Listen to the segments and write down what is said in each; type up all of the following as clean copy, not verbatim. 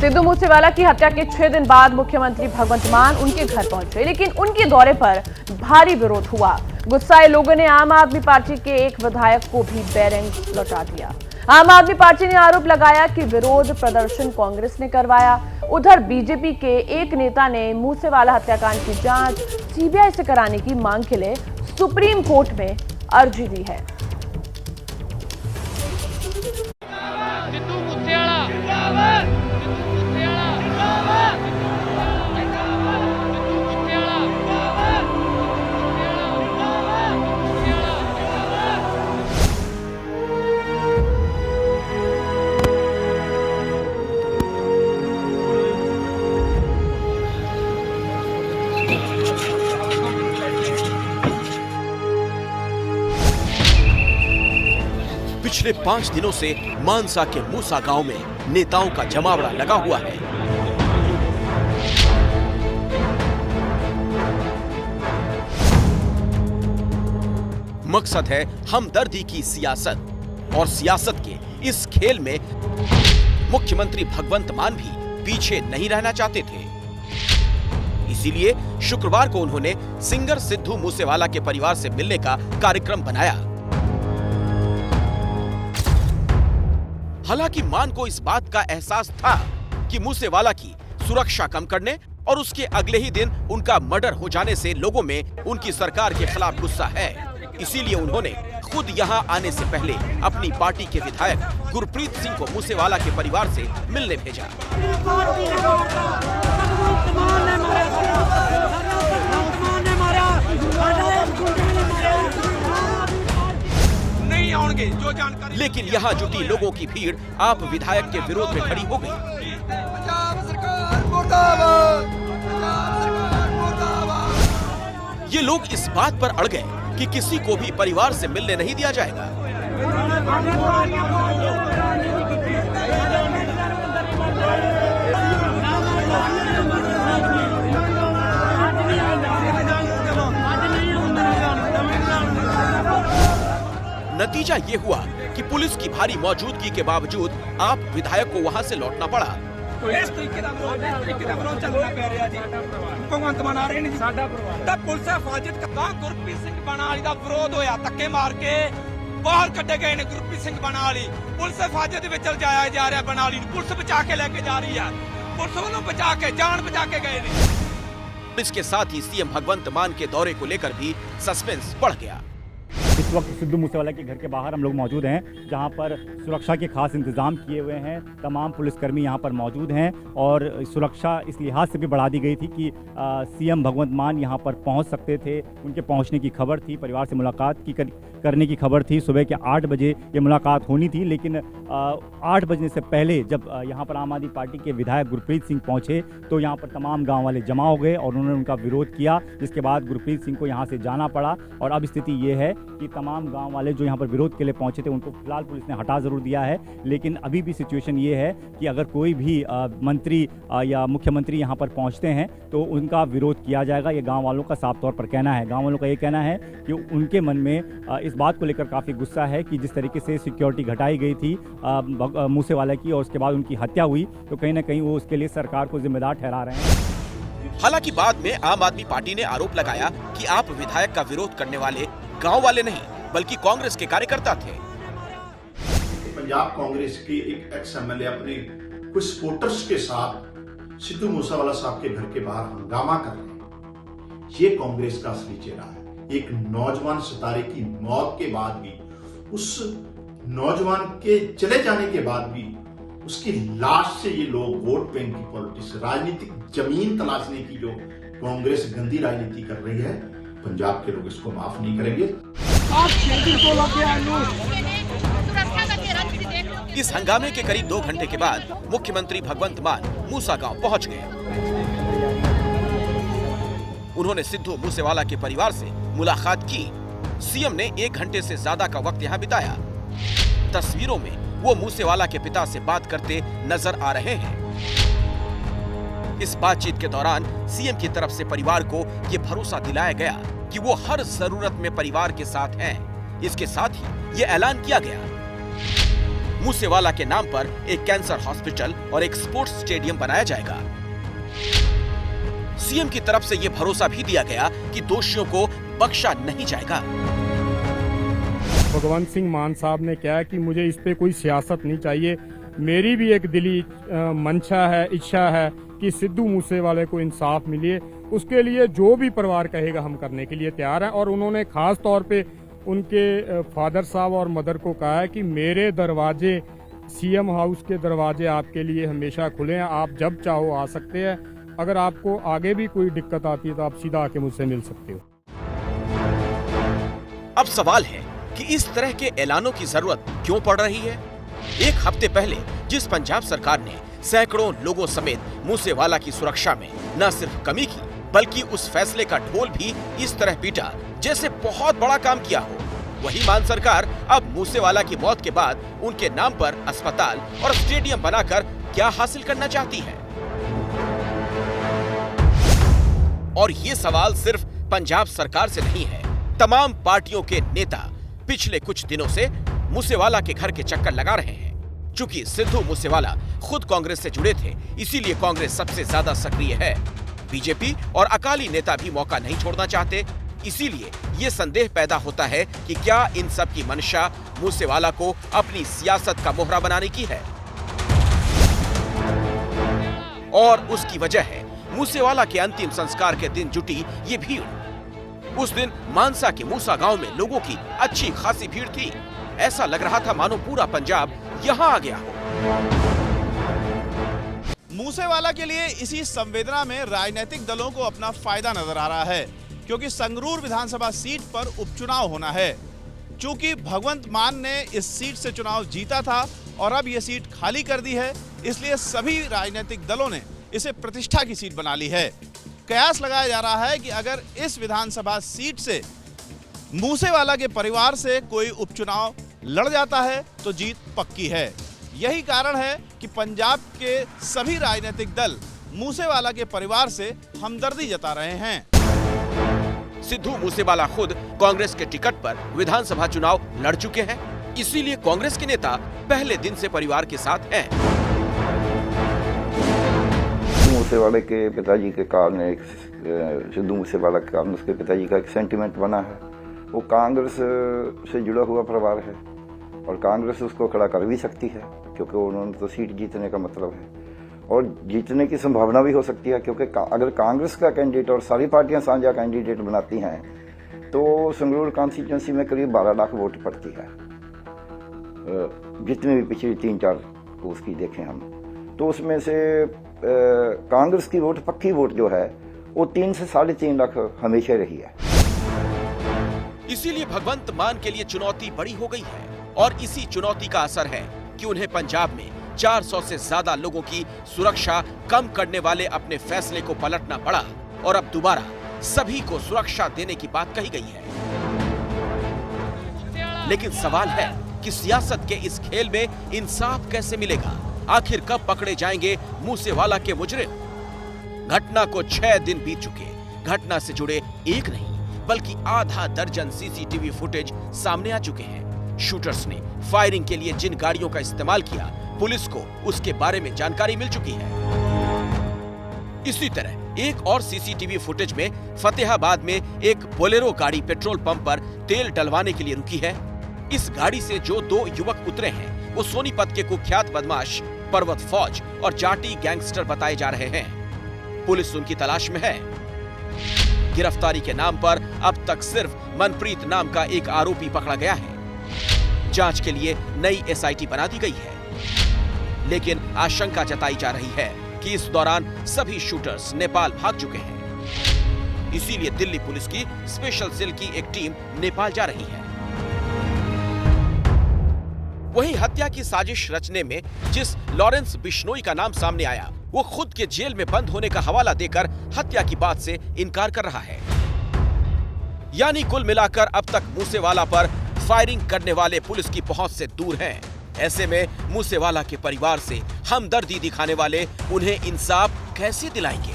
सिद्धू मूसेवाला की हत्या के 6 दिन बाद मुख्यमंत्री भगवंत मान उनके घर पहुंचे, लेकिन उनके दौरे पर भारी विरोध हुआ। गुस्साए लोगों ने आम आदमी पार्टी के एक विधायक को भी बैरंग लौटा दिया। आम आदमी पार्टी ने आरोप लगाया कि विरोध प्रदर्शन कांग्रेस ने करवाया। उधर बीजेपी के एक नेता ने मूसेवाला हत्याकांड की जांच सीबीआई से कराने की मांग के लिए सुप्रीम कोर्ट में अर्जी दी है। पिछले 5 दिनों से मानसा के मूसा गांव में नेताओं का जमावड़ा लगा हुआ है। मकसद है हमदर्दी की सियासत, और सियासत के इस खेल में मुख्यमंत्री भगवंत मान भी पीछे नहीं रहना चाहते थे। इसीलिए शुक्रवार को उन्होंने सिंगर सिद्धू मूसेवाला के परिवार से मिलने का कार्यक्रम बनाया। हालांकि मान को इस बात का एहसास था कि मूसेवाला की सुरक्षा कम करने और उसके अगले ही दिन उनका मर्डर हो जाने से लोगों में उनकी सरकार के खिलाफ गुस्सा है। इसीलिए उन्होंने खुद यहां आने से पहले अपनी पार्टी के विधायक गुरप्रीत सिंह को मूसेवाला के परिवार से मिलने भेजा। लेकिन यहाँ जुटी लोगों की भीड़ आप विधायक के विरोध में खड़ी हो गई। ये लोग इस बात पर अड़ गए कि किसी को भी परिवार से मिलने नहीं दिया जाएगा। नतीजा ये हुआ कि पुलिस की भारी मौजूदगी के बावजूद आप विधायक को वहां से लौटना पड़ा। भगवंत मान आ रहे नहीं साडा पुलिस हिफाजत का गुरप्रीत सिंह बनाली दा विरोध होया, धक्के मार के बाहर कड्ढे गए ने। गुरप्रीत सिंह बनाली पुलिस हिफाजत विच जाया जा रहा, बनाली पुलिस बचा के लेके जा रही है। पुलिस वालों बचा के जान बचा के गए ने। इसके साथ ही सीएम भगवंत मान के दौरे को लेकर भी सस्पेंस बढ़ गया। इस वक्त सिद्धू मूसेवाला के घर के बाहर हम लोग मौजूद हैं, जहां पर सुरक्षा के खास इंतजाम किए हुए हैं। तमाम पुलिसकर्मी यहां पर मौजूद हैं और सुरक्षा इस लिहाज से भी बढ़ा दी गई थी कि सीएम भगवंत मान यहां पर पहुंच सकते थे। उनके पहुंचने की खबर थी, परिवार से मुलाकात करने की खबर थी। सुबह के 8 बजे ये मुलाकात होनी थी, लेकिन 8 बजने से पहले जब यहाँ पर आम आदमी पार्टी के विधायक गुरप्रीत सिंह पहुँचे तो यहाँ पर तमाम गाँव वाले जमा हो गए और उन्होंने उनका विरोध किया, जिसके बाद गुरप्रीत सिंह को यहाँ से जाना पड़ा। और अब स्थिति ये है कि तमाम गांव वाले जो यहाँ पर विरोध के लिए पहुंचे थे उनको फिलहाल पुलिस ने हटा जरूर दिया है, लेकिन अभी भी सिचुएशन ये है कि अगर कोई भी मंत्री या मुख्यमंत्री यहाँ पर पहुंचते हैं तो उनका विरोध किया जाएगा। ये गांव वालों का साफ तौर पर कहना है। गांव वालों का ये कहना है कि उनके मन में इस बात को लेकर काफ़ी गुस्सा है कि जिस तरीके से सिक्योरिटी घटाई गई थी मूसेवाला की और उसके बाद उनकी हत्या हुई, तो कहीं ना कहीं वो उसके लिए सरकार को जिम्मेदार ठहरा रहे हैं। हालांकि बाद में आम आदमी पार्टी ने आरोप लगाया कि आप विधायक का विरोध करने वाले गांव वाले नहीं बल्कि कांग्रेस के कार्यकर्ता थे। पंजाब कांग्रेस के एक एक्स एमएलए अपने कुछ सपोर्टर्स के साथ सिद्धू मूसेवाला साहब के घर के बाहर हंगामा कर रहे हैं। ये कांग्रेस का असली चेहरा है। एक नौजवान सितारे की मौत के बाद भी, उस नौजवान के चले जाने के बाद भी उसकी लाश से ये लोग वोट बैंक की पॉलिटिक्स, राजनीतिक जमीन तलाशने की जो कांग्रेस गंदी राजनीति कर रही है, पंजाब के लोग इसको माफ नहीं करेंगे। इस हंगामे के करीब 2 घंटे के बाद मुख्यमंत्री भगवंत मान मूसा गांव पहुंच गए। उन्होंने सिद्धू मूसेवाला के परिवार से मुलाकात की। सीएम ने 1 घंटे से ज्यादा का वक्त यहां बिताया। तस्वीरों में वो मूसेवाला के पिता से बात करते नजर आ रहे हैं। इस बातचीत के दौरान सीएम की तरफ से परिवार को ये भरोसा दिलाया गया कि वो हर जरूरत में परिवार के साथ हैं। इसके साथ ही ये ऐलान किया गया मूसेवाला के नाम पर एक कैंसर हॉस्पिटल और एक स्पोर्ट्स स्टेडियम बनाया जाएगा। सीएम की तरफ से यह भरोसा भी दिया गया कि दोषियों को बख्शा नहीं जाएगा। भगवंत सिंह मान साहब ने कहा कि मुझे इस पे कोई सियासत नहीं चाहिए, मेरी भी एक दिली मंशा है, इच्छा है कि सिद्धू मूसेवाले को इंसाफ मिले, उसके लिए जो भी परिवार कहेगा हम करने के लिए तैयार हैं। और उन्होंने खास तौर पे उनके फादर साहब और मदर को कहा है कि मेरे दरवाजे, सीएम हाउस के दरवाजे आपके लिए हमेशा खुले हैं, आप जब चाहो आ सकते हैं। अगर आपको आगे भी कोई दिक्कत आती है तो आप सीधा आके मुझसे मिल सकते हो। अब सवाल है कि इस तरह के ऐलानों की जरूरत क्यों पड़ रही है? एक हफ्ते पहले जिस पंजाब सरकार ने सैकड़ों लोगों समेत मूसेवाला की सुरक्षा में न सिर्फ कमी की, बल्कि उस फैसले का ढोल भी इस तरह पीटा जैसे बहुत बड़ा काम किया हो, वही मान सरकार अब मूसेवाला की मौत के बाद उनके नाम पर अस्पताल और स्टेडियम बनाकर क्या हासिल करना चाहती है? और ये सवाल सिर्फ पंजाब सरकार से नहीं है। तमाम पार्टियों के नेता पिछले कुछ दिनों से मूसेवाला के घर के चक्कर लगा रहे हैं। चूंकि सिद्धू मूसेवाला खुद कांग्रेस से जुड़े थे, इसीलिए कांग्रेस सबसे ज्यादा सक्रिय है। बीजेपी और अकाली नेता भी मौका नहीं छोड़ना चाहते। इसीलिए ये संदेह पैदा होता है कि क्या इन सब की मंशा मूसेवाला को अपनी सियासत का मोहरा बनाने की है, और उसकी वजह है मूसेवाला के अंतिम संस्कार के दिन जुटी ये भीड़। उस दिन मानसा के मूसा गांव में लोगों की अच्छी खासी भीड़ थी। ऐसा लग रहा था मानो पूरा पंजाब यहाँ आ गया हो। मूसेवाला के लिए इसी संवेदना में राजनीतिक दलों को अपना फायदा नजर आ रहा है, क्योंकि संगरूर विधानसभा सीट पर उपचुनाव होना है। चूंकि भगवंत मान ने इस सीट से चुनाव जीता था और अब यह सीट खाली कर दी है, इसलिए सभी राजनीतिक दलों ने इसे प्रतिष्ठा की सीट बना ली है। कयास लगाया जा रहा है कि अगर इस विधानसभा सीट से मूसेवाला के परिवार से कोई उपचुनाव लड़ जाता है तो जीत पक्की है। यही कारण है कि पंजाब के सभी राजनीतिक दल मूसेवाला के परिवार से हमदर्दी जता रहे हैं। सिद्धू मूसेवाला खुद कांग्रेस के टिकट पर विधानसभा चुनाव लड़ चुके हैं, इसीलिए कांग्रेस के नेता पहले दिन से परिवार के साथ हैं। मूसेवाले के पिताजी के कारण, एक सिद्धू मूसेवाला के कारण उसके पिताजी का एक सेंटिमेंट बना है। वो कांग्रेस से जुड़ा हुआ परिवार है और कांग्रेस उसको खड़ा कर भी सकती है, क्योंकि उन्होंने तो सीट जीतने का मतलब है और जीतने की संभावना भी हो सकती है। क्योंकि अगर कांग्रेस का कैंडिडेट और सारी पार्टियां साझा कैंडिडेट बनाती हैं तो संगरूर कॉन्स्टिट्यूंसी में करीब 12 लाख वोट पड़ती है। जितने भी पिछली 3-4 उसकी देखें हम, तो उसमें से कांग्रेस की वोट, पक्की वोट जो है वो 3 से 3.5 लाख हमेशा रही है। इसीलिए भगवंत मान के लिए चुनौती बड़ी हो गई है, और इसी चुनौती का असर है कि उन्हें पंजाब में 400 से ज्यादा लोगों की सुरक्षा कम करने वाले अपने फैसले को पलटना पड़ा और अब दोबारा सभी को सुरक्षा देने की बात कही गई है। लेकिन सवाल है कि सियासत के इस खेल में इंसाफ कैसे मिलेगा? आखिर कब पकड़े जाएंगे मूसेवाला के मुजरिम? घटना को 6 दिन बीत चुके। घटना से जुड़े एक नहीं बल्कि आधा दर्जन सीसीटीवी फुटेज सामने आ चुके हैं। शूटर्स ने फायरिंग के लिए जिन गाड़ियों का इस्तेमाल किया, पुलिस को उसके बारे में जानकारी मिल चुकी है। इसी तरह एक और सीसीटीवी फुटेज में फतेहाबाद में एक बोलेरो गाड़ी पेट्रोल पंप पर तेल डलवाने के लिए रुकी है। इस गाड़ी से जो 2 युवक उतरे हैं वो सोनीपत के कुख्यात बदमाश पर्वत फौज और जाटी गैंगस्टर बताए जा रहे हैं। पुलिस उनकी तलाश में है। गिरफ्तारी के नाम पर अब तक सिर्फ मनप्रीत नाम का एक आरोपी पकड़ा गया है। जांच के लिए नई एसआईटी बना दी गई है, लेकिन आशंका जताई जा रही है कि इस दौरान सभी शूटर्स नेपाल भाग चुके हैं। इसीलिए दिल्ली पुलिस की स्पेशल सेल की एक टीम नेपाल जा रही है। वहीं हत्या की साजिश रचने में जिस लॉरेंस बिश्नोई का नाम सामने आया, वो खुद के जेल में बंद होने का हवाला देकर हत्या की बात से इनकार कर रहा है। यानी कुल मिलाकर अब तक मूसेवाला पर फायरिंग करने वाले पुलिस की पहुंच से दूर हैं। ऐसे में मूसेवाला के परिवार से हमदर्दी दिखाने वाले उन्हें इंसाफ कैसे दिलाएंगे?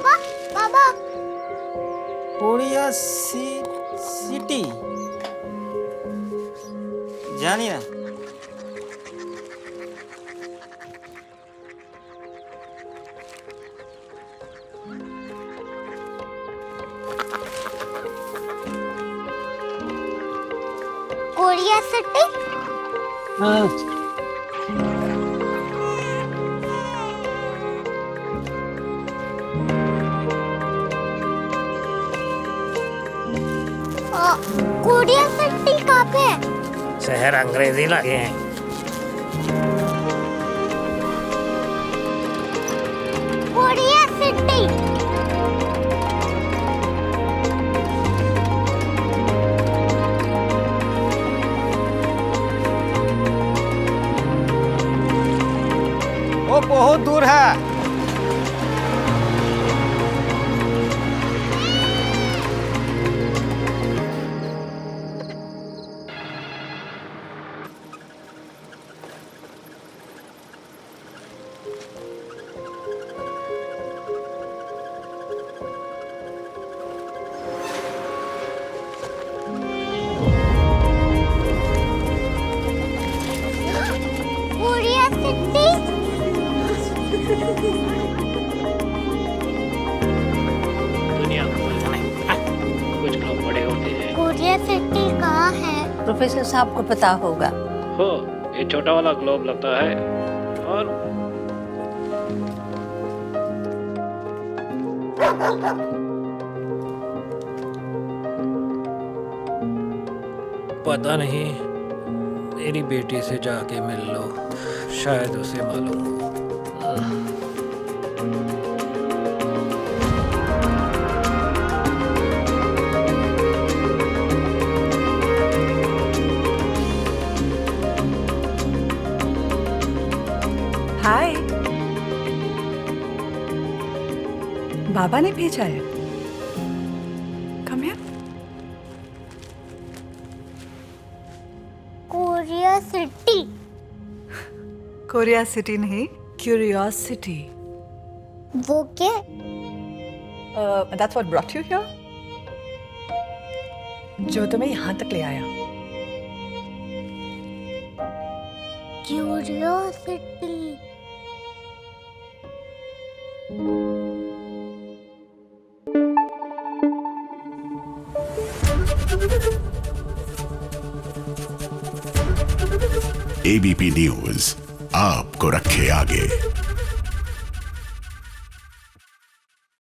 बाबा बाबा कोरिया सिटी जानिए कोरिया सिटी कोरिया सिटी कहाँ पे है? शहर अंग्रेजी लगे हैं। कोरिया सिटी वो बहुत दूर है। कोरिया सिटी दुनिया कुछ लोग बड़े होते हैं। कोरिया सिटी कहाँ है? प्रोफेसर साहब को पता होगा। हो ये छोटा वाला ग्लोब लगता है और पता नहीं, मेरी बेटी से जाके मिल लो, शायद उसे मालूम हो। हाय, बाबा ने भेजा है। Come here. Korea city Korea city नहीं, क्यूरियोसिटी। वो क्या? That's what brought you here? जो तुम्हें यहाँ तक ले आया। क्यूरियोसिटी एबीपी न्यूज आपको रखे आगे।